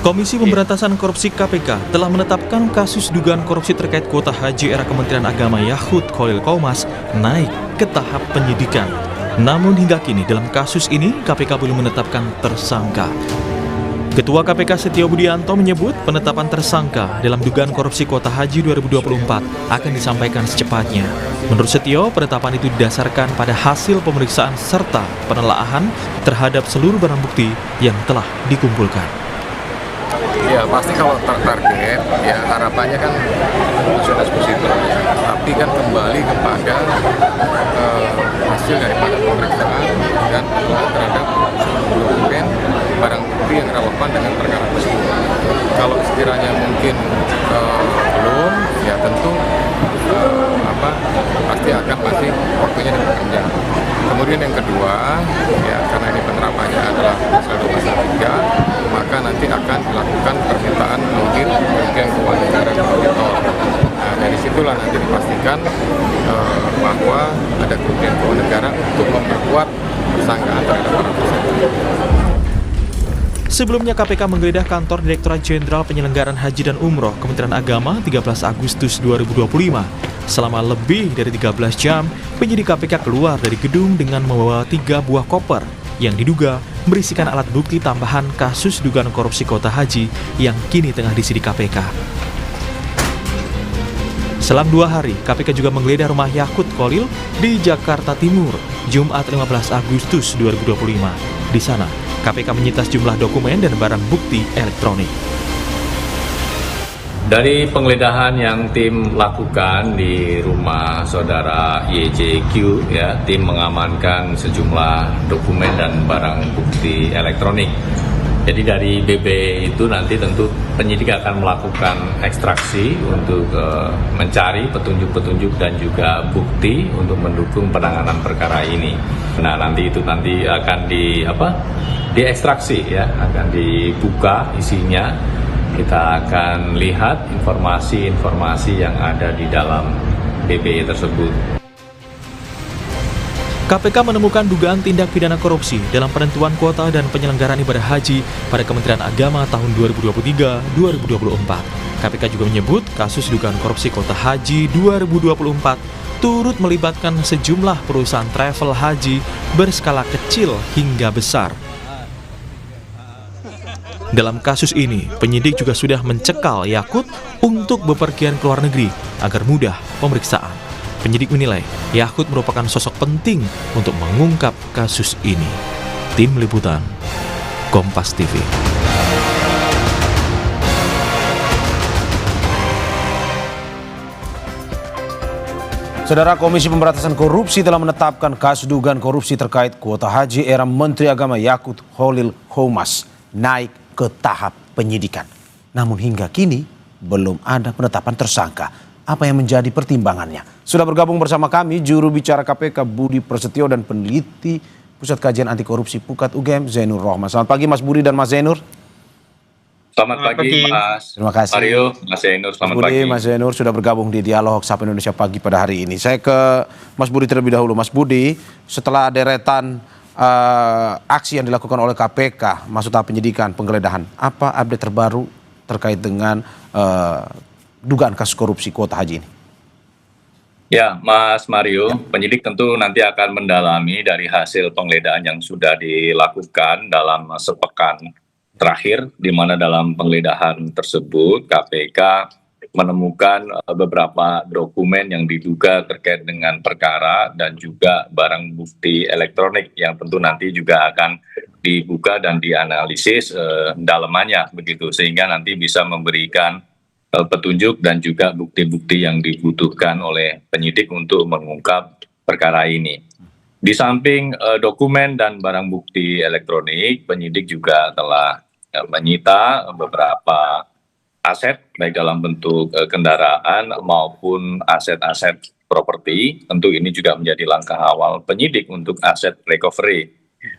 Komisi Pemberantasan Korupsi KPK telah menetapkan kasus dugaan korupsi terkait kuota haji era Kementerian Agama Yakut Khalil Qomas naik ke tahap penyidikan. Namun hingga kini dalam kasus ini KPK belum menetapkan tersangka. Ketua KPK Setio Budianto menyebut penetapan tersangka dalam dugaan korupsi kuota haji 2024 akan disampaikan secepatnya. Menurut Setio, penetapan itu didasarkan pada hasil pemeriksaan serta penelaahan terhadap seluruh barang bukti yang telah dikumpulkan. Ya pasti kalau target ya harapannya kan sudah positif, tapi kan kembali kepada hasil daripada pemeriksaan dan terhadap dokumen barang bukti yang relevan dengan perkara tersebut. Kalau sekiranya mungkin belum, ya tentu pasti waktunya diperpanjang. Kemudian yang kedua, ya karena ini penerapannya adalah pasal 213, maka nanti akan dilakukan permintaan audit kerugian keuangan negara dan auditor. Nah, dari situlah nanti dipastikan bahwa ada kerugian keuangan negara untuk memperkuat persangkaan terhadap para tersangka. Sebelumnya KPK menggeledah kantor Direktorat Jenderal Penyelenggaraan Haji dan Umroh Kementerian Agama 13 Agustus 2025. Selama lebih dari 13 jam, penyidik KPK keluar dari gedung dengan membawa 3 buah koper yang diduga berisikan alat bukti tambahan kasus dugaan korupsi kuota haji yang kini tengah disidik KPK. Selang 2 hari, KPK juga menggeledah rumah Yakut Khalil di Jakarta Timur, Jumat 15 Agustus 2025. Di sana, KPK menyita sejumlah dokumen dan barang bukti elektronik. Dari penggeledahan yang tim lakukan di rumah saudara YJQ, ya, tim mengamankan sejumlah dokumen dan barang bukti elektronik. Jadi dari BB itu nanti tentu penyidik akan melakukan ekstraksi untuk mencari petunjuk-petunjuk dan juga bukti untuk mendukung penanganan perkara ini. Nah, nanti akan diekstraksi, ya, akan dibuka isinya. Kita akan lihat informasi-informasi yang ada di dalam BB tersebut. KPK menemukan dugaan tindak pidana korupsi dalam penentuan kuota dan penyelenggaraan ibadah haji pada Kementerian Agama tahun 2023-2024. KPK juga menyebut kasus dugaan korupsi kuota haji 2024 turut melibatkan sejumlah perusahaan travel haji berskala kecil hingga besar. Dalam kasus ini, penyidik juga sudah mencekal Yakut untuk bepergian ke luar negeri agar mudah pemeriksaan. Penyidik menilai Yakut merupakan sosok penting untuk mengungkap kasus ini. Tim Liputan, Kompas TV. Saudara, Komisi Pemberantasan Korupsi telah menetapkan kasus dugaan korupsi terkait kuota haji era Menteri Agama Yakut Khalil Qomas naik ke tahap penyidikan. Namun hingga kini belum ada penetapan tersangka. Apa yang menjadi pertimbangannya? Sudah bergabung bersama kami juru bicara KPK Budi Prasetyo dan peneliti Pusat Kajian Anti Korupsi PUKAD UGM Zainur Rohman. Selamat pagi Mas Budi dan Mas Zainur. Selamat pagi Mas. Terima kasih. Mario, Mas Zainur, selamat Mas Budi, pagi. Mas Zainur sudah bergabung di Dialog Sapa Indonesia Pagi pada hari ini. Saya ke Mas Budi terlebih dahulu. Mas Budi, setelah deretan aksi yang dilakukan oleh KPK masuk tahap penyidikan, penggeledahan, apa update terbaru terkait dengan dugaan kasus korupsi kuota haji ini? Ya, Mas Mario, penyidik tentu nanti akan mendalami dari hasil penggeledahan yang sudah dilakukan dalam sepekan terakhir, di mana dalam penggeledahan tersebut KPK menemukan beberapa dokumen yang diduga terkait dengan perkara dan juga barang bukti elektronik yang tentu nanti juga akan dibuka dan dianalisis dalamannya begitu, sehingga nanti bisa memberikan petunjuk dan juga bukti-bukti yang dibutuhkan oleh penyidik untuk mengungkap perkara ini. Di samping dokumen dan barang bukti elektronik, penyidik juga telah menyita beberapa aset baik dalam bentuk kendaraan maupun aset-aset properti. Tentu ini juga menjadi langkah awal penyidik untuk aset recovery,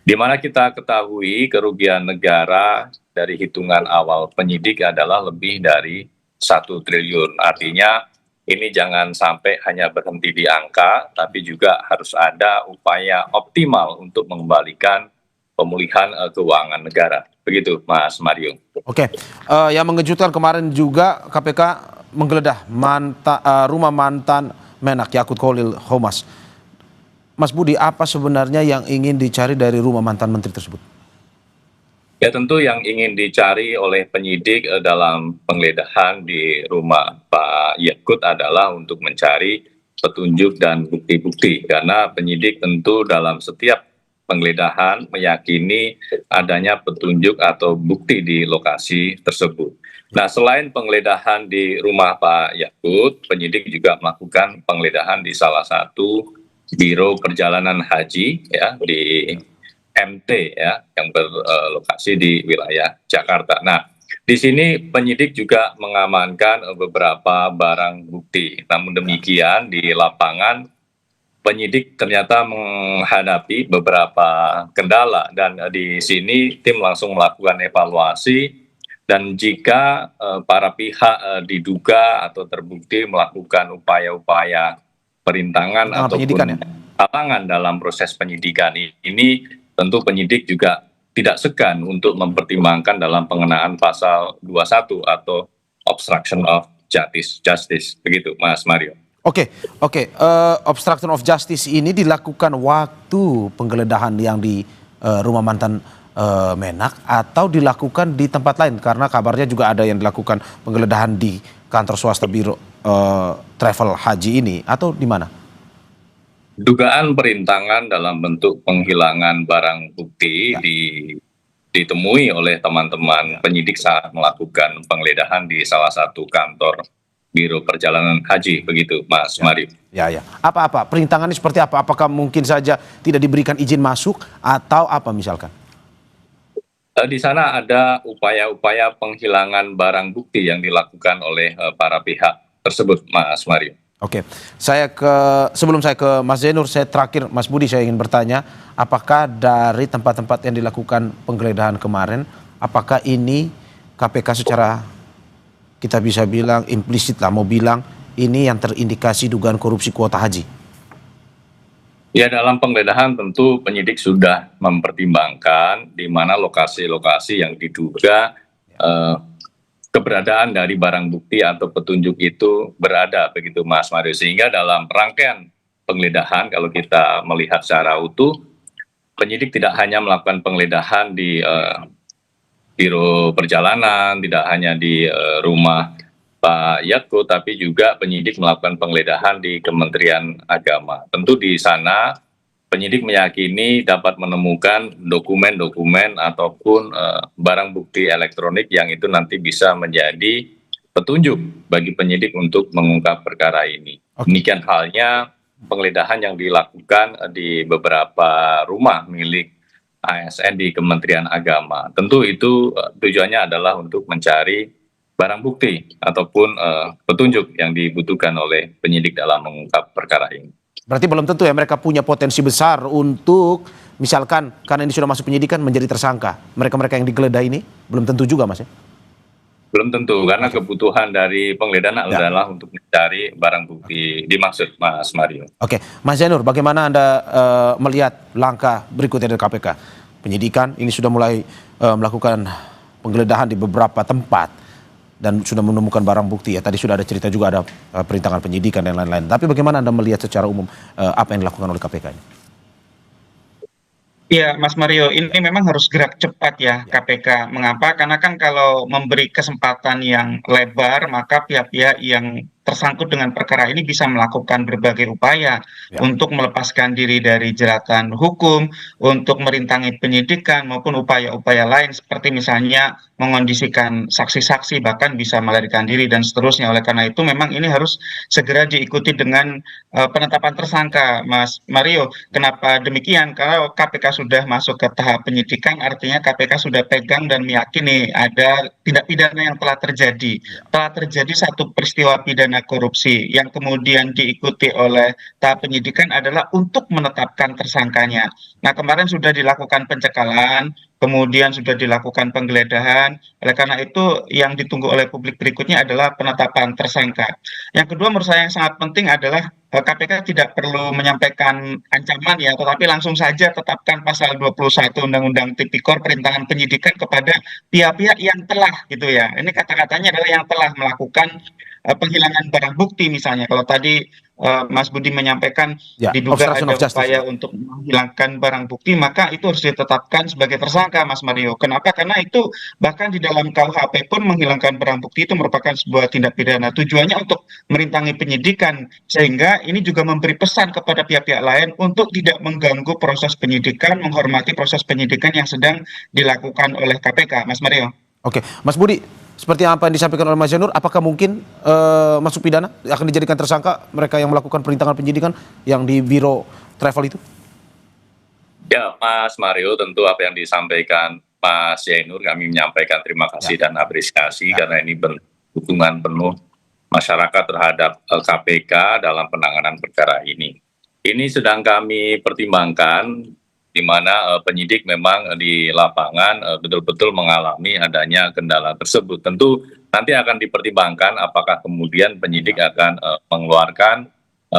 di mana kita ketahui kerugian negara dari hitungan awal penyidik adalah lebih dari 1 triliun. Artinya ini jangan sampai hanya berhenti di angka, tapi juga harus ada upaya optimal untuk mengembalikan pemulihan keuangan negara. Begitu, Mas Mario. Oke, yang mengejutkan kemarin juga KPK menggeledah rumah mantan Menak Yakut Khalil Qomas. Mas Budi, apa sebenarnya yang ingin dicari dari rumah mantan menteri tersebut? Ya, tentu yang ingin dicari oleh penyidik dalam penggeledahan di rumah Pak Yakut adalah untuk mencari petunjuk dan bukti-bukti, karena penyidik tentu dalam setiap penggeledahan meyakini adanya petunjuk atau bukti di lokasi tersebut. Nah, selain penggeledahan di rumah Pak Yakut, penyidik juga melakukan penggeledahan di salah satu biro perjalanan haji ya di MT ya yang berlokasi di wilayah Jakarta. Nah, di sini penyidik juga mengamankan beberapa barang bukti. Namun demikian di lapangan penyidik ternyata menghadapi beberapa kendala, dan di sini tim langsung melakukan evaluasi, dan jika para pihak diduga atau terbukti melakukan upaya-upaya perintangan ataupun halangan dalam proses penyidikan ini, tentu penyidik juga tidak segan untuk mempertimbangkan dalam pengenaan pasal 21 atau obstruction of justice. Begitu, Mas Mario. Oke. Obstruction of justice ini dilakukan waktu penggeledahan yang di rumah mantan Menak atau dilakukan di tempat lain? Karena kabarnya juga ada yang dilakukan penggeledahan di kantor swasta biro travel haji ini, atau di mana? Dugaan perintangan dalam bentuk penghilangan barang bukti ditemui oleh teman-teman penyidik saat melakukan penggeledahan di salah satu kantor biro perjalanan haji, begitu, Mas Mario. Ya. Apa perintangannya seperti apa? Apakah mungkin saja tidak diberikan izin masuk atau apa misalkan? Di sana ada upaya-upaya penghilangan barang bukti yang dilakukan oleh para pihak tersebut, Mas Mario. Oke, sebelum saya ke Mas Zainur, saya terakhir Mas Budi, saya ingin bertanya, apakah dari tempat-tempat yang dilakukan penggeledahan kemarin, apakah ini KPK secara kita bisa bilang implisit lah, mau bilang ini yang terindikasi dugaan korupsi kuota haji? Ya, dalam penggeledahan tentu penyidik sudah mempertimbangkan di mana lokasi-lokasi yang diduga keberadaan dari barang bukti atau petunjuk itu berada, begitu, Mas Mario. Sehingga dalam rangkaian penggeledahan, kalau kita melihat secara utuh, penyidik tidak hanya melakukan penggeledahan di biro perjalanan, tidak hanya di rumah Pak Yakut, tapi juga penyidik melakukan penggeledahan di Kementerian Agama. Tentu di sana penyidik meyakini dapat menemukan dokumen-dokumen ataupun barang bukti elektronik yang itu nanti bisa menjadi petunjuk bagi penyidik untuk mengungkap perkara ini. Demikian halnya penggeledahan yang dilakukan di beberapa rumah milik ASN di Kementerian Agama. Tentu itu tujuannya adalah untuk mencari barang bukti ataupun petunjuk yang dibutuhkan oleh penyidik dalam mengungkap perkara ini. Berarti belum tentu ya mereka punya potensi besar untuk misalkan karena ini sudah masuk penyidikan menjadi tersangka. Mereka-mereka yang digeledah ini belum tentu juga, Mas ya? Belum tentu, karena kebutuhan dari penggeledahan adalah untuk mencari barang bukti dimaksud, Mas Mario. Oke, Mas Zainur, bagaimana Anda melihat langkah berikutnya dari KPK? Penyidikan ini sudah mulai melakukan penggeledahan di beberapa tempat dan sudah menemukan barang bukti ya. Tadi sudah ada cerita juga ada perintangan penyidikan dan lain-lain. Tapi bagaimana Anda melihat secara umum apa yang dilakukan oleh KPK ini? Ya, Mas Mario, ini memang harus gerak cepat ya KPK. Mengapa? Karena kan kalau memberi kesempatan yang lebar, maka pihak-pihak yang tersangkut dengan perkara ini bisa melakukan berbagai upaya untuk melepaskan diri dari jeratan hukum, untuk merintangi penyidikan maupun upaya-upaya lain seperti misalnya mengondisikan saksi-saksi, bahkan bisa melarikan diri dan seterusnya. Oleh karena itu memang ini harus segera diikuti dengan penetapan tersangka, Mas Mario. Kenapa demikian? Kalau KPK sudah masuk ke tahap penyidikan, artinya KPK sudah pegang dan meyakini ada tindak pidana yang telah terjadi. Telah terjadi satu peristiwa pidana korupsi yang kemudian diikuti oleh tahap penyidikan adalah untuk menetapkan tersangkanya. Nah, kemarin sudah dilakukan pencekalan, kemudian sudah dilakukan penggeledahan. Oleh karena itu, yang ditunggu oleh publik berikutnya adalah penetapan tersangka. Yang kedua, menurut saya yang sangat penting adalah KPK tidak perlu menyampaikan ancaman ya, tetapi langsung saja tetapkan pasal 21 Undang-Undang Tipikor perintangan penyidikan kepada pihak-pihak yang telah gitu ya. Ini kata-katanya adalah yang telah melakukan penghilangan barang bukti misalnya. Kalau tadi Mas Budi menyampaikan Ya, diduga obstruction ada of justice. upaya untuk menghilangkan barang bukti, maka itu harus ditetapkan sebagai tersangka, Mas Mario. Kenapa? Karena itu bahkan di dalam KUHP pun menghilangkan barang bukti itu merupakan sebuah tindak pidana. Tujuannya untuk merintangi penyidikan, sehingga ini juga memberi pesan kepada pihak-pihak lain untuk tidak mengganggu proses penyidikan, menghormati proses penyidikan yang sedang dilakukan oleh KPK, Mas Mario. Oke, Mas Budi, seperti apa yang disampaikan oleh Mas Janur, apakah mungkin masuk pidana akan dijadikan tersangka mereka yang melakukan perintangan penyidikan yang di Biro Travel itu? Ya, Mas Mario, tentu apa yang disampaikan Mas Yainur, kami menyampaikan terima kasih dan apresiasi karena ini dukungan penuh masyarakat terhadap KPK dalam penanganan perkara ini. Ini sedang kami pertimbangkan di mana penyidik memang di lapangan betul-betul mengalami adanya kendala tersebut. Tentu nanti akan dipertimbangkan apakah kemudian penyidik akan mengeluarkan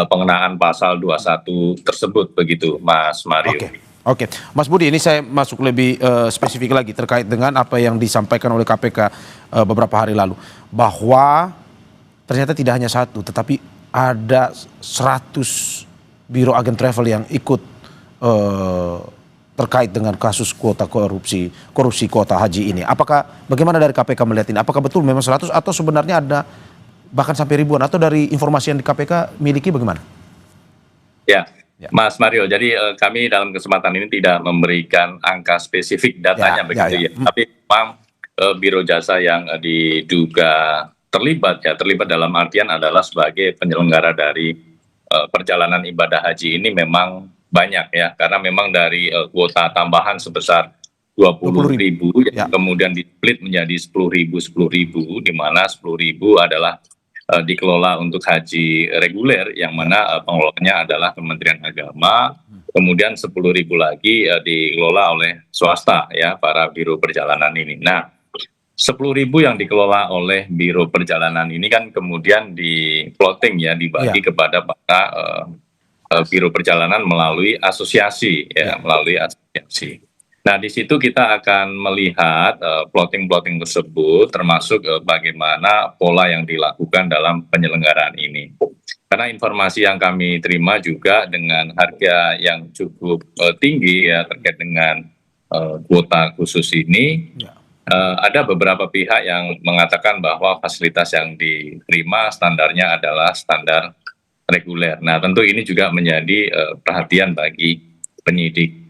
pengenaan pasal 21 tersebut, begitu Mas Mario. Oke, Mas Budi, ini saya masuk lebih spesifik lagi terkait dengan apa yang disampaikan oleh KPK beberapa hari lalu, bahwa ternyata tidak hanya satu, tetapi ada 100 biro agen travel yang ikut terkait dengan kasus kuota korupsi kuota haji ini. Apakah bagaimana dari KPK melihat ini? Apakah betul memang 100 atau sebenarnya ada bahkan sampai ribuan, atau dari informasi yang di KPK miliki bagaimana? Ya, Mas Mario, jadi kami dalam kesempatan ini tidak memberikan angka spesifik datanya begitu ya. Tapi memang biro jasa yang diduga terlibat dalam artian adalah sebagai penyelenggara dari perjalanan ibadah haji ini memang banyak ya, karena memang dari kuota tambahan sebesar 20.000 yang kemudian di-split menjadi 10.000, di mana 10.000 adalah dikelola untuk haji reguler yang mana pengelolanya adalah Kementerian Agama, kemudian 10.000 lagi dikelola oleh swasta ya, para biro perjalanan ini. Nah, 10.000 yang dikelola oleh biro perjalanan ini kan kemudian di plotting ya, dibagi kepada para biro perjalanan melalui asosiasi ya, melalui asosiasi. Nah, di situ kita akan melihat plotting tersebut, termasuk bagaimana pola yang dilakukan dalam penyelenggaraan ini. Karena informasi yang kami terima juga dengan harga yang cukup tinggi ya terkait dengan kuota khusus ini, ada beberapa pihak yang mengatakan bahwa fasilitas yang diterima standarnya adalah standar reguler. Nah, tentu ini juga menjadi perhatian bagi penyidik.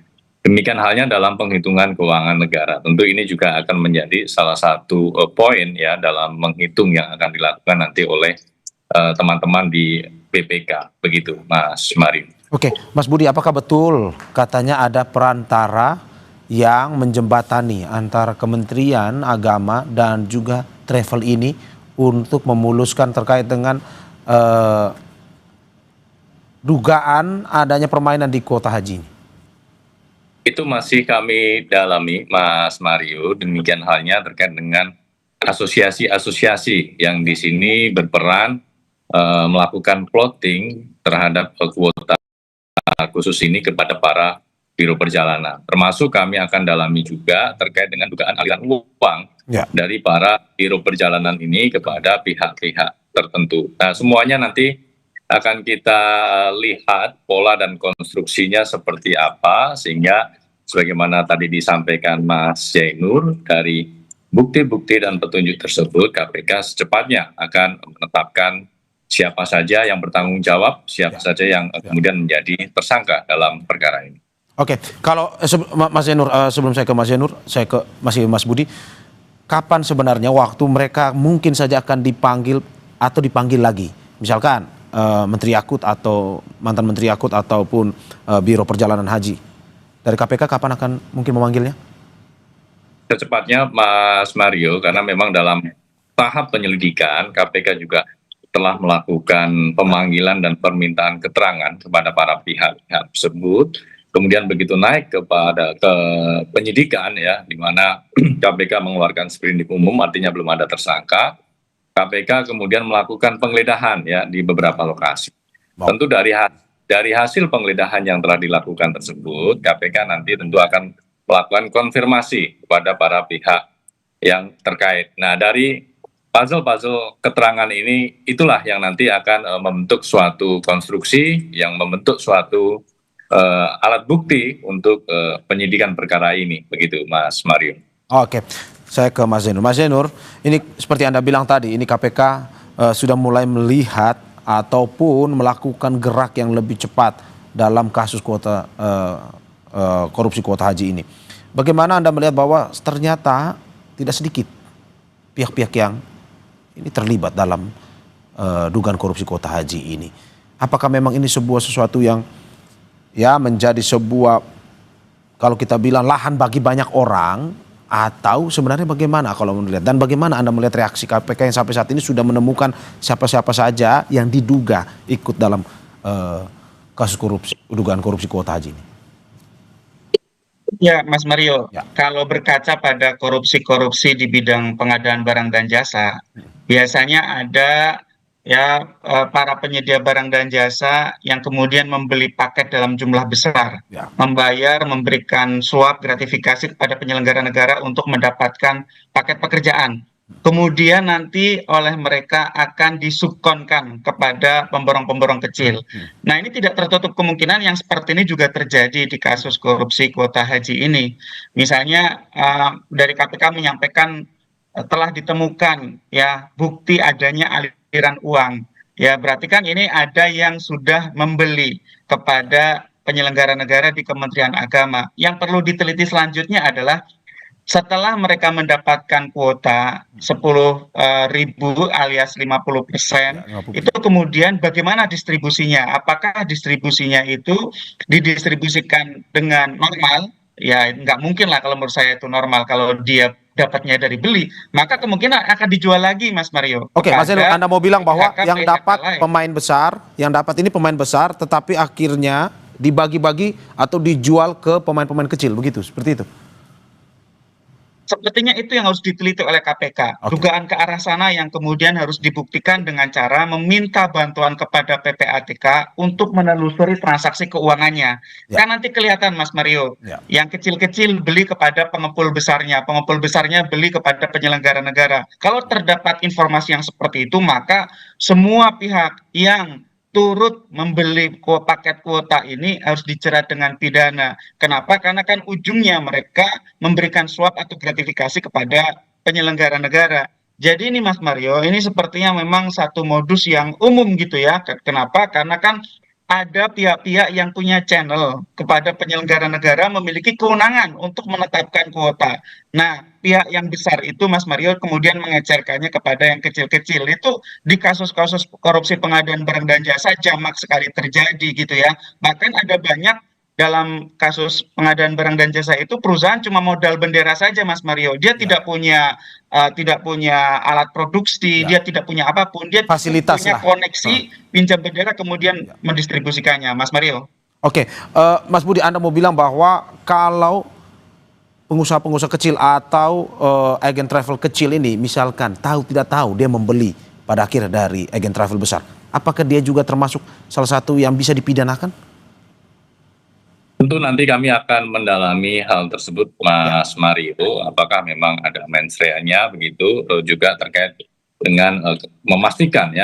Demikian halnya dalam penghitungan keuangan negara. Tentu ini juga akan menjadi salah satu poin ya dalam menghitung yang akan dilakukan nanti oleh teman-teman di BPK. Begitu, Mas Mario. Oke, Mas Budi, apakah betul katanya ada perantara yang menjembatani antara Kementerian Agama dan juga travel ini untuk memuluskan terkait dengan dugaan adanya permainan di kuota haji ini? Itu masih kami dalami, Mas Mario. Demikian halnya terkait dengan asosiasi-asosiasi yang di sini berperan melakukan plotting terhadap kuota khusus ini kepada para biro perjalanan. Termasuk kami akan dalami juga terkait dengan dugaan aliran uang dari para biro perjalanan ini kepada pihak-pihak tertentu. Nah, semuanya nanti akan kita lihat pola dan konstruksinya seperti apa, sehingga sebagaimana tadi disampaikan Mas Yainur, dari bukti-bukti dan petunjuk tersebut KPK secepatnya akan menetapkan siapa saja yang bertanggung jawab, siapa saja yang kemudian menjadi tersangka dalam perkara ini. Oke, kalau Mas Yainur, sebelum saya ke Mas Yainur, saya ke Mas Budi, kapan sebenarnya waktu mereka mungkin saja akan dipanggil atau dipanggil lagi? Misalkan Menteri Yakut atau mantan Menteri Yakut ataupun Biro Perjalanan Haji. Dari KPK kapan akan mungkin memanggilnya? Secepatnya, Mas Mario, karena memang dalam tahap penyelidikan KPK juga telah melakukan pemanggilan dan permintaan keterangan kepada para pihak tersebut. kemudian begitu naik ke penyidikan ya, di mana KPK mengeluarkan sprindik umum, artinya belum ada tersangka. KPK kemudian melakukan penggeledahan ya di beberapa lokasi. Tentu dari hasil penggeledahan yang telah dilakukan tersebut, KPK nanti tentu akan melakukan konfirmasi kepada para pihak yang terkait. Nah, dari puzzle keterangan ini, itulah yang nanti akan membentuk suatu konstruksi, yang membentuk suatu alat bukti untuk penyidikan perkara ini, begitu Mas Mario. Oke, saya ke Mas Zainur. Mas Zainur, ini seperti Anda bilang tadi, ini KPK sudah mulai melihat ataupun melakukan gerak yang lebih cepat dalam kasus korupsi kuota haji ini. Bagaimana Anda melihat bahwa ternyata tidak sedikit pihak-pihak yang ini terlibat dalam dugaan korupsi kuota haji ini? Apakah memang ini sesuatu yang ya menjadi sebuah, kalau kita bilang, lahan bagi banyak orang, atau sebenarnya bagaimana kalau melihat, dan bagaimana Anda melihat reaksi KPK yang sampai saat ini sudah menemukan siapa-siapa saja yang diduga ikut dalam kasus dugaan korupsi kuota haji ini? Ya, Mas Mario, Ya. kalau berkaca pada korupsi-korupsi di bidang pengadaan barang dan jasa, biasanya ada ya para penyedia barang dan jasa yang kemudian membeli paket dalam jumlah besar, Ya. membayar, memberikan suap gratifikasi kepada penyelenggara negara untuk mendapatkan paket pekerjaan. Kemudian nanti oleh mereka akan disubkonkan kepada pemborong-pemborong kecil. Nah, ini tidak tertutup kemungkinan yang seperti ini juga terjadi di kasus korupsi kuota haji ini. Misalnya dari KPK menyampaikan telah ditemukan ya bukti adanya aliran uang. Ya, berarti kan ini ada yang sudah membeli kepada penyelenggara negara di Kementerian Agama. Yang perlu diteliti selanjutnya adalah setelah mereka mendapatkan kuota 10.000 alias 50%, itu kemudian bagaimana distribusinya? Apakah distribusinya itu didistribusikan dengan normal? Ya, nggak mungkin lah kalau menurut saya itu normal. Kalau dia dapatnya dari beli, maka kemungkinan akan dijual lagi, Mas Mario. Oke, Mas Zainur, Anda mau bilang bahwa PHK yang dapat lain. pemain besar, yang dapat ini pemain besar, tetapi akhirnya dibagi-bagi atau dijual ke pemain-pemain kecil, begitu? Seperti itu? Sepertinya itu yang harus diteliti oleh KPK. Oke. Dugaan ke arah sana yang kemudian harus dibuktikan dengan cara meminta bantuan kepada PPATK untuk menelusuri transaksi keuangannya. Ya. Kan nanti kelihatan, Mas Mario, Ya. yang kecil-kecil beli kepada pengepul besarnya beli kepada penyelenggara negara. Kalau terdapat informasi yang seperti itu, maka semua pihak yang turut membeli paket kuota ini harus dijerat dengan pidana. Kenapa? Karena kan ujungnya mereka memberikan suap atau gratifikasi kepada penyelenggara negara. Jadi ini Mas Mario, ini sepertinya memang satu modus yang umum gitu ya. Kenapa? Karena kan ada pihak-pihak yang punya channel kepada penyelenggara negara memiliki kewenangan untuk menetapkan kuota. Nah, pihak yang besar itu, Mas Mario, kemudian mengecerkannya kepada yang kecil-kecil. Itu di kasus-kasus korupsi pengadaan barang dan jasa jamak sekali terjadi gitu ya. Bahkan ada banyak dalam kasus pengadaan barang dan jasa itu perusahaan cuma modal bendera saja, Mas Mario. Dia tidak punya alat produksi, dia tidak punya apapun. Dia Fasilitas punya lah. koneksi, pinjam bendera kemudian mendistribusikannya, Mas Mario. Oke, Mas Budi, Anda mau bilang bahwa kalau pengusaha-pengusaha kecil atau agen travel kecil ini misalkan tahu tidak tahu dia membeli pada akhirnya dari agen travel besar, apakah dia juga termasuk salah satu yang bisa dipidanakan? Tentu nanti kami akan mendalami hal tersebut, Mas Mario, apakah memang ada mens rea-nya begitu, juga terkait dengan memastikan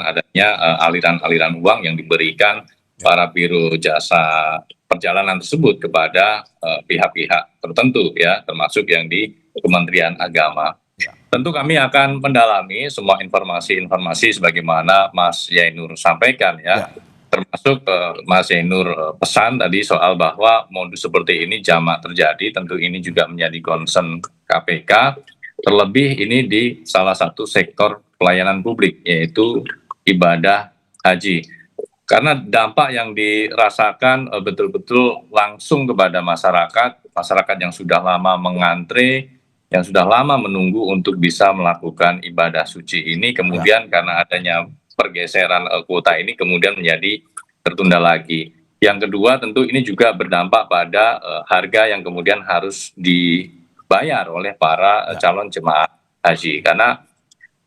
adanya aliran-aliran uang yang diberikan para biro jasa perjalanan tersebut kepada pihak-pihak tertentu ya, termasuk yang di Kementerian Agama. Tentu kami akan mendalami semua informasi-informasi sebagaimana Mas Zainur sampaikan ya. Termasuk Mas Zainur pesan tadi soal bahwa modus seperti ini jamak terjadi, tentu ini juga menjadi concern KPK, terlebih ini di salah satu sektor pelayanan publik, yaitu ibadah haji. Karena dampak yang dirasakan betul-betul langsung kepada masyarakat yang sudah lama mengantre, yang sudah lama menunggu untuk bisa melakukan ibadah suci ini, kemudian karena adanya pergeseran kuota ini kemudian menjadi tertunda lagi. Yang kedua tentu ini juga berdampak pada harga yang kemudian harus dibayar oleh para calon jemaah haji, karena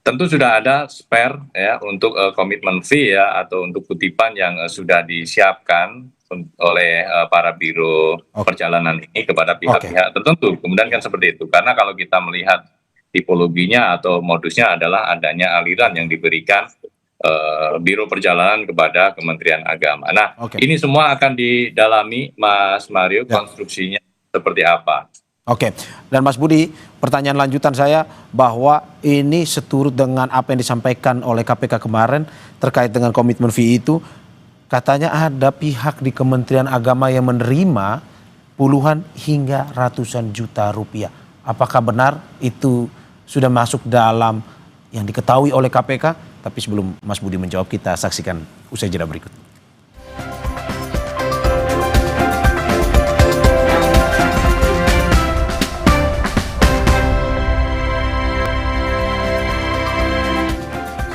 tentu sudah ada spare ya untuk komitmen fee ya atau untuk kutipan yang sudah disiapkan oleh para biro perjalanan ini kepada pihak-pihak tertentu. Kemudian kan seperti itu, karena kalau kita melihat tipologinya atau modusnya adalah adanya aliran yang diberikan Biro Perjalanan kepada Kementerian Agama. Nah, ini semua akan didalami, Mas Mario, konstruksinya seperti apa. Oke, dan Mas Budi, pertanyaan lanjutan saya bahwa ini seturut dengan apa yang disampaikan oleh KPK kemarin terkait dengan komitmen fee itu, katanya ada pihak di Kementerian Agama yang menerima puluhan hingga ratusan juta rupiah. Apakah benar itu sudah masuk dalam yang diketahui oleh KPK? Tapi sebelum Mas Budi menjawab, kita saksikan usai jeda berikut.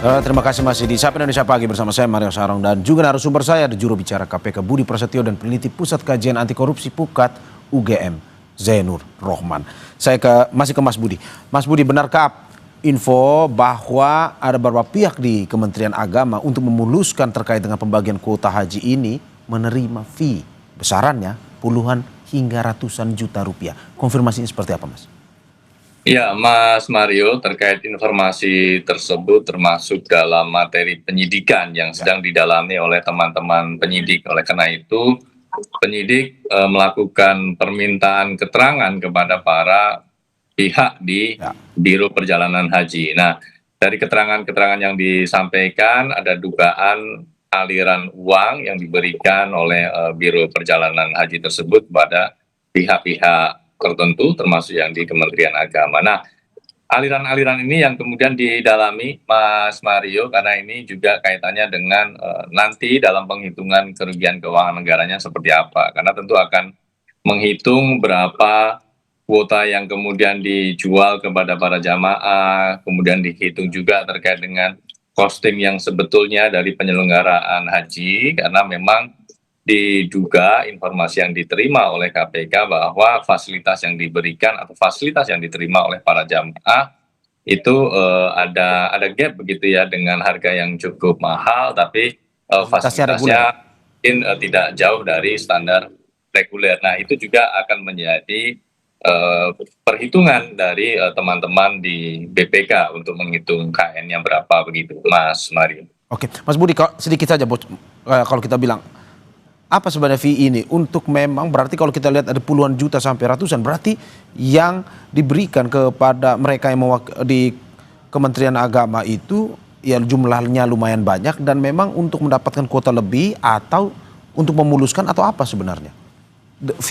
Terima kasih masih di Sapa Indonesia Pagi bersama saya Mario Sarong dan juga narasumber saya ada juru bicara KPK Budi Prasetyo dan peneliti Pusat Kajian Anti Korupsi Pukat UGM Zainur Rohman. Saya masih ke Mas Budi. Mas Budi, benarkah info bahwa ada beberapa pihak di Kementerian Agama untuk memuluskan terkait dengan pembagian kuota haji ini menerima fee besarannya puluhan hingga ratusan juta rupiah? Konfirmasinya seperti apa, Mas? Ya, Mas Mario, terkait informasi tersebut termasuk dalam materi penyidikan yang sedang didalami oleh teman-teman penyidik. Oleh karena itu, penyidik melakukan permintaan keterangan kepada para pihak di Biro Perjalanan Haji. Nah, dari keterangan-keterangan yang disampaikan ada dugaan aliran uang yang diberikan oleh Biro Perjalanan Haji tersebut kepada pihak-pihak tertentu termasuk yang di Kementerian Agama. Nah, aliran-aliran ini yang kemudian didalami Mas Mario karena ini juga kaitannya dengan nanti dalam penghitungan kerugian keuangan negaranya seperti apa. Karena tentu akan menghitung berapa kuota yang kemudian dijual kepada para jamaah, kemudian dihitung juga terkait dengan costing yang sebetulnya dari penyelenggaraan haji, karena memang diduga informasi yang diterima oleh KPK bahwa fasilitas yang diberikan atau fasilitas yang diterima oleh para jamaah itu ada gap begitu ya, dengan harga yang cukup mahal tapi fasilitasnya mungkin tidak jauh dari standar reguler. Nah, itu juga akan menjadi perhitungan dari teman-teman di BPK untuk menghitung KN-nya berapa begitu, Mas Mario. Oke, Mas Budi, sedikit saja kalau kita bilang apa sebenarnya fee ini untuk memang berarti kalau kita lihat ada puluhan juta sampai ratusan, berarti yang diberikan kepada mereka yang di Kementerian Agama itu ya jumlahnya lumayan banyak dan memang untuk mendapatkan kuota lebih atau untuk memuluskan atau apa sebenarnya?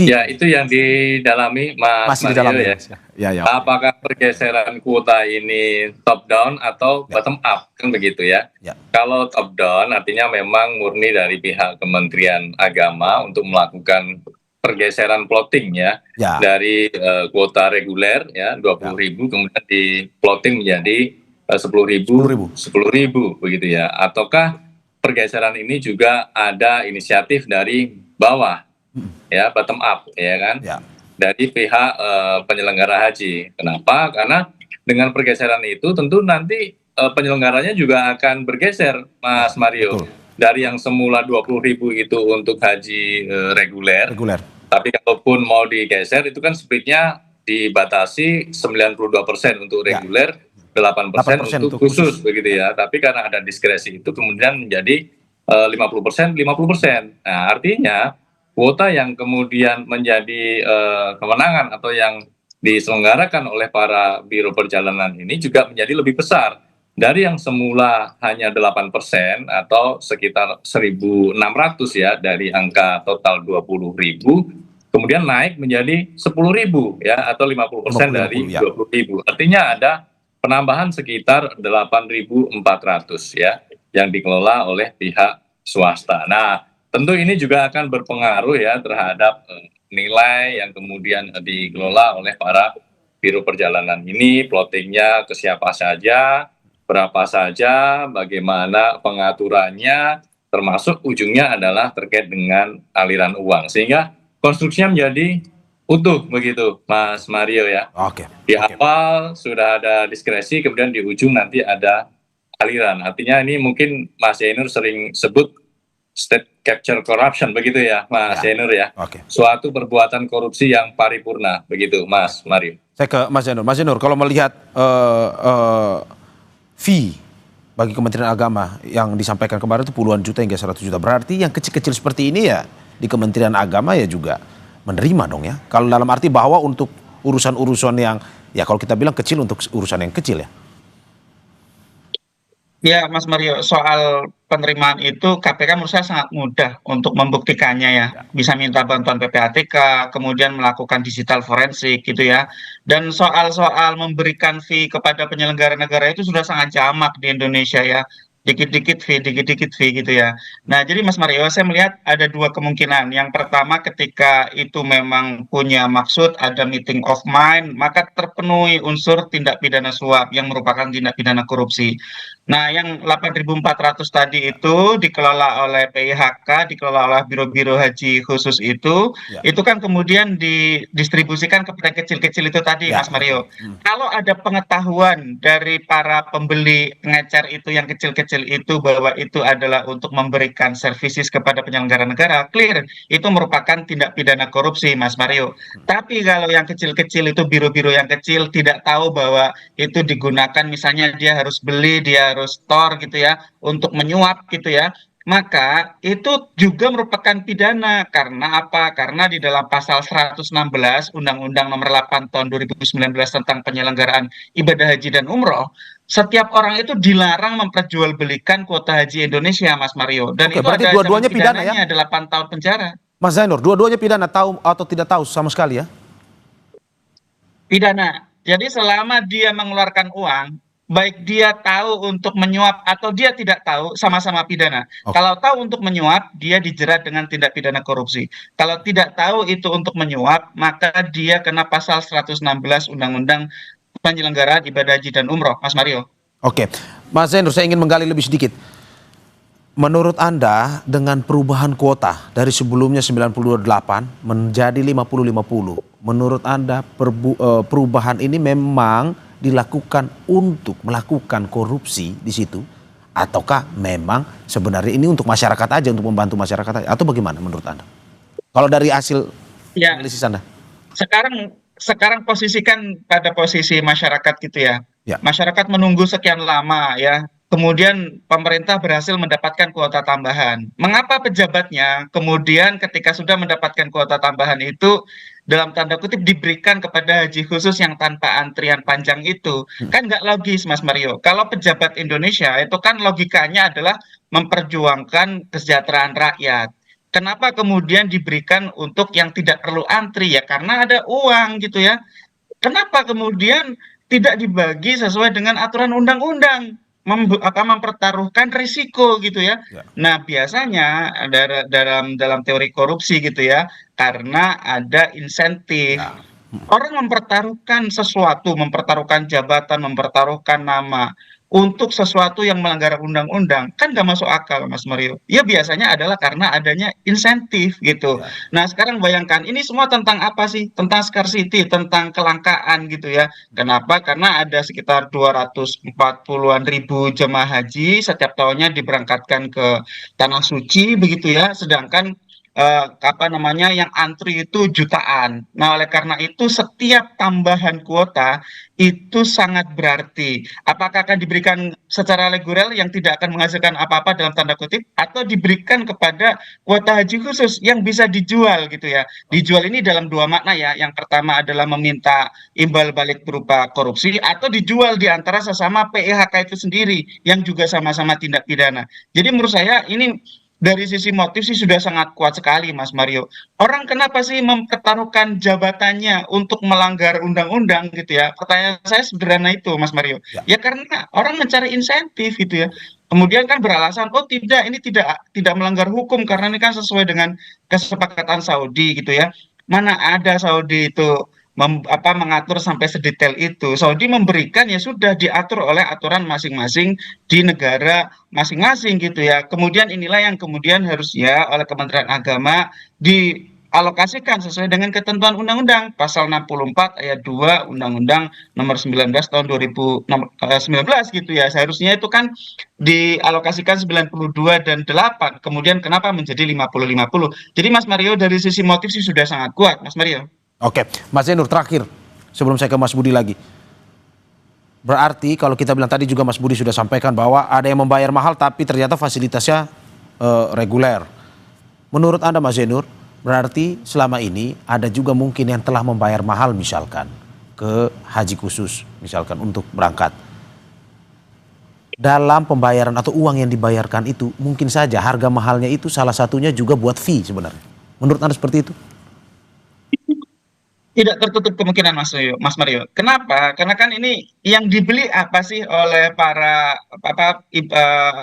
Ya, itu yang didalami Mas Mario ya. Ya. Apakah pergeseran kuota ini top down atau bottom up, kan begitu ya. Kalau top down artinya memang murni dari pihak Kementerian Agama untuk melakukan pergeseran plotting ya. Dari kuota reguler ya 20.000 kemudian di plotting menjadi 10.000 begitu ya. Ataukah pergeseran ini juga ada inisiatif dari bawah? Ya, bottom up ya kan, dari pihak penyelenggara haji. Kenapa? Karena dengan pergeseran itu tentu nanti penyelenggaranya juga akan bergeser, Mas Mario. Dari yang semula 20.000 itu untuk haji reguler. Tapi kalaupun mau digeser itu kan splitnya dibatasi 92% untuk reguler, 8% untuk khusus begitu ya. Tapi karena ada diskresi itu kemudian menjadi 50%. Nah, artinya kuota yang kemudian menjadi kewenangan atau yang diselenggarakan oleh para biro perjalanan ini juga menjadi lebih besar dari yang semula hanya 8% atau sekitar 1.600 ya dari angka total 20.000 kemudian naik menjadi 10.000 ya atau 50% dari 20.000. Artinya ada penambahan sekitar 8.400 ya yang dikelola oleh pihak swasta. Nah, tentu ini juga akan berpengaruh ya terhadap nilai yang kemudian dikelola oleh para biro perjalanan ini, plottingnya ke siapa saja, berapa saja, bagaimana pengaturannya, termasuk ujungnya adalah terkait dengan aliran uang, sehingga konstruksinya menjadi utuh begitu, Mas Mario ya. Oke. Di awal sudah ada diskresi, kemudian di ujung nanti ada aliran. Artinya ini mungkin Mas Yainur sering sebut state capture corruption begitu ya, Mas Yainur ya. Oke. Suatu perbuatan korupsi yang paripurna begitu, Mas Mario. Saya ke Mas Zainur. Mas Zainur, kalau melihat fee bagi Kementerian Agama yang disampaikan kemarin itu puluhan juta hingga 100 juta. Berarti yang kecil-kecil seperti ini ya di Kementerian Agama ya juga menerima dong ya. Kalau dalam arti bahwa untuk urusan-urusan yang ya kalau kita bilang kecil untuk urusan yang kecil ya. Ya, Mas Mario, soal penerimaan itu KPK menurut saya sangat mudah untuk membuktikannya ya. Bisa minta bantuan PPATK, kemudian melakukan digital forensik gitu ya. Dan soal-soal memberikan fee kepada penyelenggara negara itu sudah sangat jamak di Indonesia ya. Dikit-dikit fee gitu ya. Nah, jadi Mas Mario, saya melihat ada dua kemungkinan. Yang pertama, ketika itu memang punya maksud, ada meeting of mind, maka terpenuhi unsur tindak pidana suap yang merupakan tindak pidana korupsi. Nah, yang 8.400 tadi itu dikelola oleh PIHK, dikelola oleh biro-biro haji khusus itu kan kemudian didistribusikan kepada kecil-kecil itu tadi, Mas Mario. Kalau ada pengetahuan dari para pembeli pengecer itu yang kecil-kecil itu bahwa itu adalah untuk memberikan services kepada penyelenggara negara, clear, itu merupakan tindak pidana korupsi, Mas Mario. Tapi kalau yang kecil-kecil itu biro-biro yang kecil tidak tahu bahwa itu digunakan, misalnya dia harus beli, dia harus store gitu ya, untuk menyuap gitu ya, maka itu juga merupakan pidana. Karena apa? Karena di dalam pasal 116 Undang-Undang Nomor 8 Tahun 2019 tentang penyelenggaraan ibadah haji dan umroh, setiap orang itu dilarang memperjualbelikan kuota haji Indonesia, Mas Mario. Dan Oke, itu berarti ada dua-duanya ancaman pidana ya? pidananya 8 tahun penjara. Mas Zainur, dua-duanya pidana tahu atau tidak tahu sama sekali ya? Pidana. Jadi selama dia mengeluarkan uang, baik dia tahu untuk menyuap atau dia tidak tahu, sama-sama pidana. Oke. Kalau tahu untuk menyuap, dia dijerat dengan tindak pidana korupsi. Kalau tidak tahu itu untuk menyuap, maka dia kena pasal 116 Undang-Undang Penyelenggaraan Ibadah Haji dan Umroh, Mas Mario. Oke, Mas Zainur, saya ingin menggali lebih sedikit. Menurut Anda dengan perubahan kuota dari sebelumnya 98 menjadi 50-50, menurut Anda perubahan ini memang dilakukan untuk melakukan korupsi di situ? Ataukah memang sebenarnya ini untuk masyarakat aja, untuk membantu masyarakat aja? Atau bagaimana menurut Anda? Kalau dari hasil Ya, analisis Anda? sekarang posisikan pada posisi masyarakat gitu ya. Ya. Masyarakat menunggu sekian lama ya. Kemudian pemerintah berhasil mendapatkan kuota tambahan. Mengapa pejabatnya kemudian ketika sudah mendapatkan kuota tambahan itu dalam tanda kutip diberikan kepada haji khusus yang tanpa antrian panjang itu? Kan nggak logis, Mas Mario. Kalau pejabat Indonesia itu kan logikanya adalah memperjuangkan kesejahteraan rakyat. Kenapa kemudian diberikan untuk yang tidak perlu antri ya? Karena ada uang gitu ya. Kenapa kemudian tidak dibagi sesuai dengan aturan undang-undang? Mempertaruhkan risiko gitu ya. Ya. Nah, biasanya dalam teori korupsi gitu ya, karena ada insentif. Orang mempertaruhkan sesuatu, mempertaruhkan jabatan, mempertaruhkan nama untuk sesuatu yang melanggar undang-undang, kan nggak masuk akal, Mas Mario. Ya biasanya adalah karena adanya insentif gitu. Ya. Nah, sekarang bayangkan ini semua tentang apa sih? Tentang scarcity, tentang kelangkaan gitu ya. Kenapa? Karena ada sekitar 240-an ribu jemaah haji setiap tahunnya diberangkatkan ke tanah suci begitu ya. Sedangkan yang antri itu jutaan. Nah, oleh karena itu setiap tambahan kuota itu sangat berarti. Apakah akan diberikan secara reguler yang tidak akan menghasilkan apa-apa dalam tanda kutip, atau diberikan kepada kuota haji khusus yang bisa dijual gitu ya. Dijual ini dalam dua makna ya. Yang pertama adalah meminta imbal balik berupa korupsi, atau dijual di antara sesama PIHK itu sendiri yang juga sama-sama tindak pidana. Jadi menurut saya ini dari sisi motif sih sudah sangat kuat sekali, Mas Mario. Orang kenapa sih mempertaruhkan jabatannya untuk melanggar undang-undang gitu ya? Pertanyaan saya sederhana itu, Mas Mario. Ya karena orang mencari insentif gitu ya. Kemudian kan beralasan, oh tidak, ini tidak melanggar hukum karena ini kan sesuai dengan kesepakatan Saudi gitu ya. Mana ada Saudi itu mengatur sampai sedetail itu. Saudi memberikan ya sudah diatur oleh aturan masing-masing di negara masing-masing gitu ya. Kemudian inilah yang kemudian harus ya oleh Kementerian Agama dialokasikan sesuai dengan ketentuan undang-undang pasal 64 ayat 2 Undang-Undang nomor 19 tahun 2019 gitu ya. Seharusnya itu kan dialokasikan 92 dan 8. Kemudian kenapa menjadi 50-50? Jadi Mas Mario dari sisi motif sih sudah sangat kuat, Mas Mario. Oke, Mas Zainur terakhir sebelum saya ke Mas Budi lagi. Berarti kalau kita bilang tadi juga Mas Budi sudah sampaikan bahwa ada yang membayar mahal tapi ternyata fasilitasnya reguler. Menurut Anda Mas Zainur, berarti selama ini ada juga mungkin yang telah membayar mahal misalkan ke haji khusus misalkan untuk berangkat. Dalam pembayaran atau uang yang dibayarkan itu mungkin saja harga mahalnya itu salah satunya juga buat fee sebenarnya. Menurut Anda seperti itu? Tidak tertutup kemungkinan Mas Mario. Kenapa? Karena kan ini yang dibeli apa sih oleh para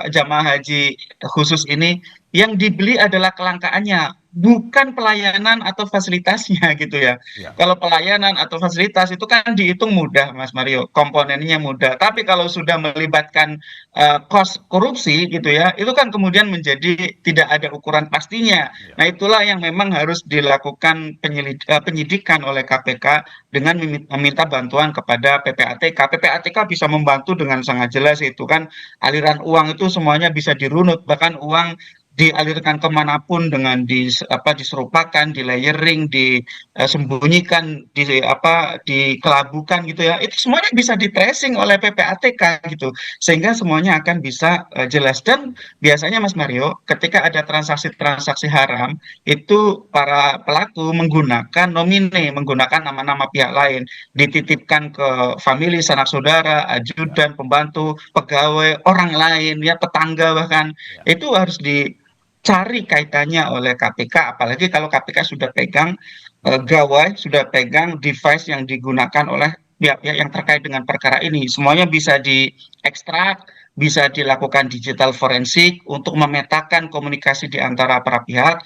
jamaah haji khusus ini? Yang dibeli adalah kelangkaannya, bukan pelayanan atau fasilitasnya gitu ya. Ya. Kalau pelayanan atau fasilitas itu kan dihitung mudah, Mas Mario, komponennya mudah. Tapi kalau sudah melibatkan cost korupsi gitu ya, itu kan kemudian menjadi tidak ada ukuran pastinya. Ya. Nah, itulah yang memang harus dilakukan penyidikan oleh KPK dengan meminta bantuan kepada PPATK. PPATK bisa membantu dengan sangat jelas, itu kan aliran uang itu semuanya bisa dirunut, bahkan uang dialirkan kemanapun dengan diserupakan, di layering, disembunyikan, dikelabukan gitu ya. Itu semuanya bisa di tracing oleh PPATK gitu, sehingga semuanya akan bisa jelas. Dan biasanya Mas Mario, ketika ada transaksi-transaksi haram, itu para pelaku menggunakan nomine, menggunakan nama-nama pihak lain, dititipkan ke famili, sanak saudara, ajudan, pembantu, pegawai, orang lain, ya tetangga bahkan. Itu harus dicari kaitannya oleh KPK, apalagi kalau KPK sudah pegang gawai, sudah pegang device yang digunakan oleh pihak-pihak yang terkait dengan perkara ini. Semuanya bisa diekstrak, bisa dilakukan digital forensik untuk memetakan komunikasi di antara para pihak,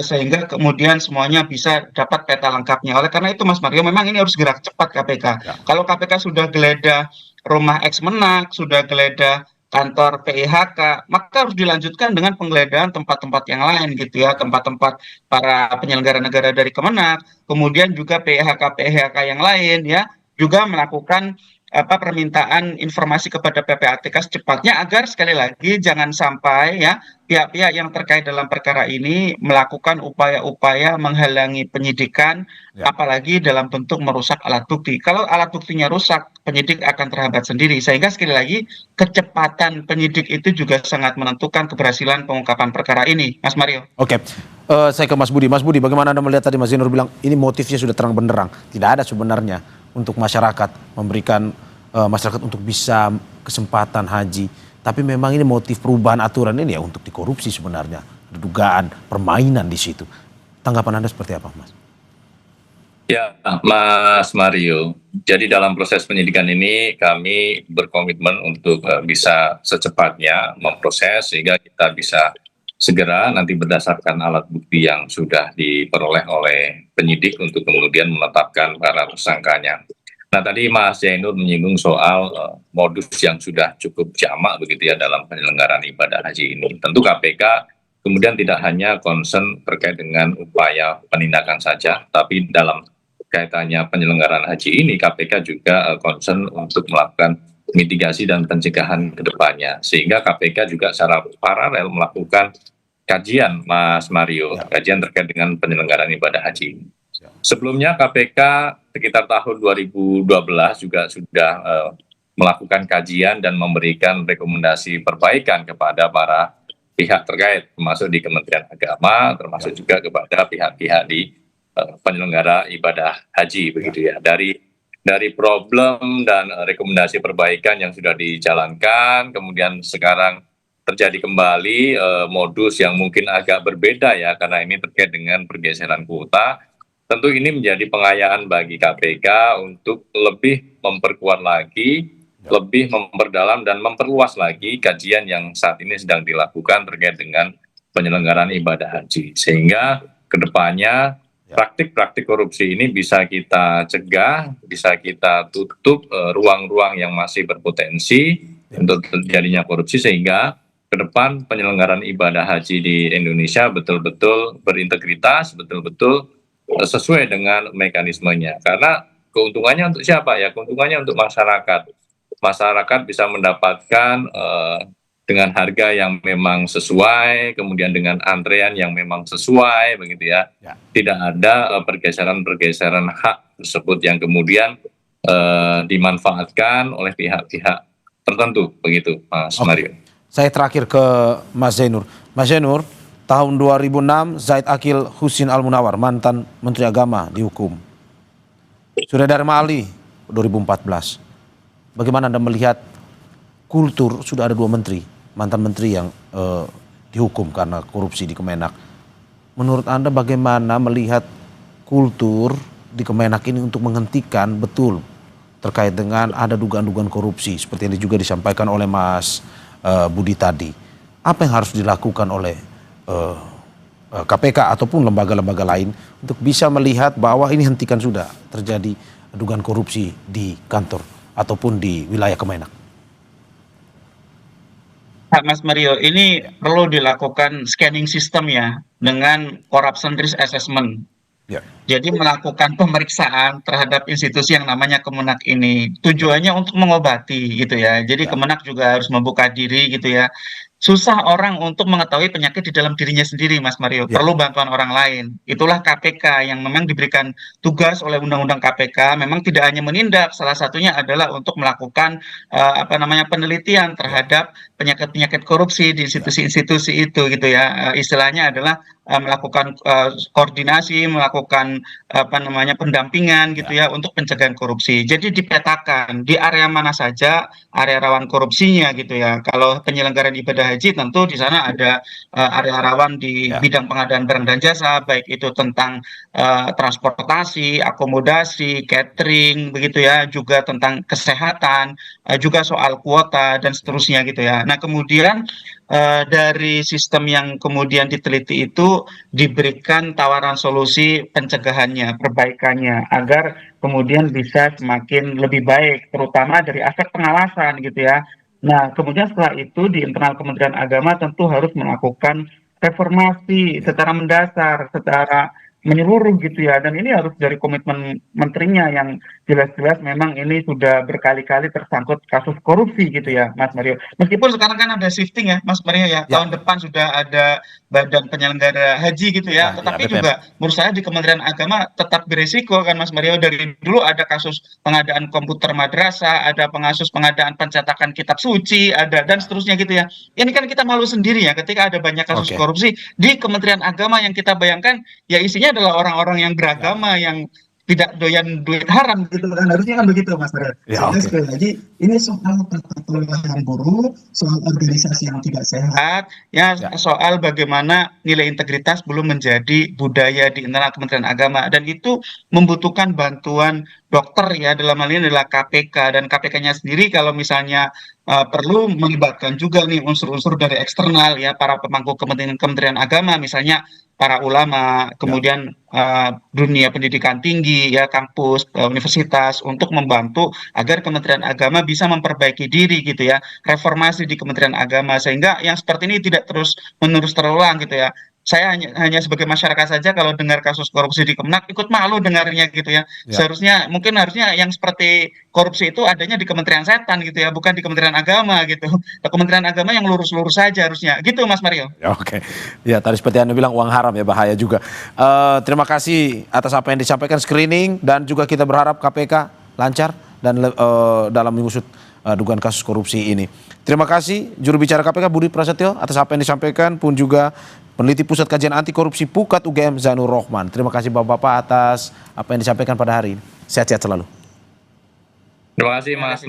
sehingga kemudian semuanya bisa dapat peta lengkapnya. Oleh karena itu Mas Mario, memang ini harus gerak cepat KPK. Ya. Kalau KPK sudah geledah rumah Ex-Menak, sudah geledah kantor PIHK, maka harus dilanjutkan dengan penggeledahan tempat-tempat yang lain gitu ya, tempat-tempat para penyelenggara negara dari Kemenak, kemudian juga PIHK-PIHK yang lain ya, juga melakukan permintaan informasi kepada PPATK secepatnya, agar sekali lagi jangan sampai ya pihak-pihak yang terkait dalam perkara ini melakukan upaya-upaya menghalangi penyidikan, Ya. apalagi dalam bentuk merusak alat bukti. Kalau alat buktinya rusak, penyidik akan terhambat sendiri, sehingga sekali lagi kecepatan penyidik itu juga sangat menentukan keberhasilan pengungkapan perkara ini, Mas Mario. Oke, saya ke Mas Budi. Mas Budi, bagaimana Anda melihat tadi Mas Zainur bilang ini motifnya sudah terang benderang. Tidak ada sebenarnya untuk masyarakat, memberikan masyarakat untuk bisa kesempatan haji. Tapi memang ini motif perubahan aturan ini ya untuk dikorupsi sebenarnya. Ada dugaan permainan di situ. Tanggapan Anda seperti apa, Mas? Ya, Mas Mario. Jadi dalam proses penyidikan ini kami berkomitmen untuk bisa secepatnya memproses sehingga kita bisa segera nanti berdasarkan alat bukti yang sudah diperoleh oleh penyidik untuk kemudian menetapkan para tersangkanya. Nah, tadi Mas Zainur menyinggung soal modus yang sudah cukup jamak begitu ya dalam penyelenggaraan ibadah haji ini. Tentu KPK kemudian tidak hanya concern terkait dengan upaya penindakan saja, tapi dalam kaitannya penyelenggaraan haji ini KPK juga concern untuk melakukan mitigasi dan pencegahan ke depannya. Sehingga KPK juga secara paralel melakukan kajian, Mas Mario, kajian terkait dengan penyelenggaraan ibadah haji. Sebelumnya KPK sekitar tahun 2012 juga sudah melakukan kajian dan memberikan rekomendasi perbaikan kepada para pihak terkait, termasuk di Kementerian Agama, termasuk juga kepada pihak-pihak di penyelenggara ibadah haji begitu ya. Dari problem dan rekomendasi perbaikan yang sudah dijalankan, kemudian sekarang terjadi kembali modus yang mungkin agak berbeda ya, karena ini terkait dengan pergeseran kuota. Tentu ini menjadi pengayaan bagi KPK untuk lebih memperkuat lagi, lebih memperdalam dan memperluas lagi kajian yang saat ini sedang dilakukan terkait dengan penyelenggaraan ibadah haji. Sehingga kedepannya praktik-praktik korupsi ini bisa kita cegah, bisa kita tutup ruang-ruang yang masih berpotensi untuk terjadinya korupsi, sehingga ke depan penyelenggaraan ibadah haji di Indonesia betul-betul berintegritas, betul-betul sesuai dengan mekanismenya. Karena keuntungannya untuk siapa ya? Keuntungannya untuk masyarakat. Masyarakat bisa mendapatkan dengan harga yang memang sesuai, kemudian dengan antrean yang memang sesuai, begitu ya. Tidak ada pergeseran-pergeseran hak tersebut yang kemudian dimanfaatkan oleh pihak-pihak tertentu, begitu, Mas Mario. Saya terakhir ke Mas Zainur. Mas Zainur, tahun 2006 Zaid Akil Husin Al-Munawar, mantan Menteri Agama, dihukum. Sudah dari Mali 2014. Bagaimana Anda melihat kultur, sudah ada 2 menteri, mantan menteri yang dihukum karena korupsi di Kemenak. Menurut Anda bagaimana melihat kultur di Kemenak ini untuk menghentikan betul terkait dengan ada dugaan-dugaan korupsi seperti yang juga disampaikan oleh Mas Budi tadi. Apa yang harus dilakukan oleh KPK ataupun lembaga-lembaga lain untuk bisa melihat bahwa ini hentikan sudah terjadi dugaan korupsi di kantor ataupun di wilayah Kemenak? Mas Mario, ini perlu dilakukan scanning system ya dengan corruption risk assessment. Jadi melakukan pemeriksaan terhadap institusi yang namanya Kemenak ini. Tujuannya untuk mengobati gitu ya. Jadi Kemenak juga harus membuka diri gitu ya. Susah orang untuk mengetahui penyakit di dalam dirinya sendiri, Mas Mario. Perlu bantuan orang lain. Itulah KPK yang memang diberikan tugas oleh Undang-Undang KPK. Memang tidak hanya menindak, salah satunya adalah untuk melakukan penelitian terhadap penyakit-penyakit korupsi di institusi-institusi itu gitu ya. Istilahnya adalah melakukan koordinasi, melakukan pendampingan gitu ya untuk pencegahan korupsi. Jadi dipetakan di area mana saja area rawan korupsinya gitu ya. Kalau penyelenggaraan ibadah haji tentu di sana ada area rawan di bidang pengadaan barang dan jasa, baik itu tentang transportasi, akomodasi, catering begitu ya, juga tentang kesehatan, juga soal kuota dan seterusnya gitu ya. Nah, kemudian dari sistem yang kemudian diteliti itu diberikan tawaran solusi pencegahannya, perbaikannya, agar kemudian bisa semakin lebih baik, terutama dari aspek pengawasan gitu ya. Nah, kemudian setelah itu di internal Kementerian Agama tentu harus melakukan reformasi secara mendasar, secara menyeluruh gitu ya. Dan ini harus dari komitmen menterinya yang jelas-jelas memang ini sudah berkali-kali tersangkut kasus korupsi gitu ya, Mas Mario. Meskipun sekarang kan ada shifting ya, Mas Mario ya. Tahun depan sudah ada Badan Penyelenggara Haji gitu ya. Tetapi juga menurut saya di Kementerian Agama tetap beresiko kan, Mas Mario. Dari dulu ada kasus pengadaan komputer madrasah, ada kasus pengadaan pencetakan kitab suci, ada dan seterusnya gitu ya. Ini kan kita malu sendiri ya ketika ada banyak kasus korupsi di Kementerian Agama yang kita bayangkan ya isinya adalah orang-orang yang beragama, yang tidak doyan duit haram gitu kan, harusnya kan begitu, Mas Red. Sekali lagi ini soal tata kelola yang buruk, soal organisasi yang tidak sehat, ya soal bagaimana nilai integritas belum menjadi budaya di internal Kementerian Agama, dan itu membutuhkan bantuan dokter ya, dalam hal ini adalah KPK, dan KPK-nya sendiri kalau misalnya perlu melibatkan juga nih unsur-unsur dari eksternal ya, para pemangku Kementerian Agama, misalnya para ulama, kemudian dunia pendidikan tinggi ya, kampus, universitas, untuk membantu agar Kementerian Agama bisa memperbaiki diri gitu ya, reformasi di Kementerian Agama sehingga yang seperti ini tidak terus menerus terulang gitu ya. Saya hanya sebagai masyarakat saja kalau dengar kasus korupsi di Kemenak ikut malu dengarnya gitu ya. Seharusnya harusnya yang seperti korupsi itu adanya di Kementerian Setan gitu ya, bukan di Kementerian Agama gitu. Kementerian Agama yang lurus-lurus saja harusnya. Gitu Mas Mario. Oke. Ya, tadi seperti Anda bilang uang haram ya, bahaya juga. Terima kasih atas apa yang disampaikan, screening, dan juga kita berharap KPK lancar dan dalam mengusut dugaan kasus korupsi ini. Terima kasih juru bicara KPK Budi Prasetyo atas apa yang disampaikan, pun juga peneliti Pusat Kajian Anti Korupsi Pukat UGM Zainur Rohman. Terima kasih Bapak-bapak atas apa yang disampaikan pada hari ini. Sehat-sehat selalu. Terima kasih Mas.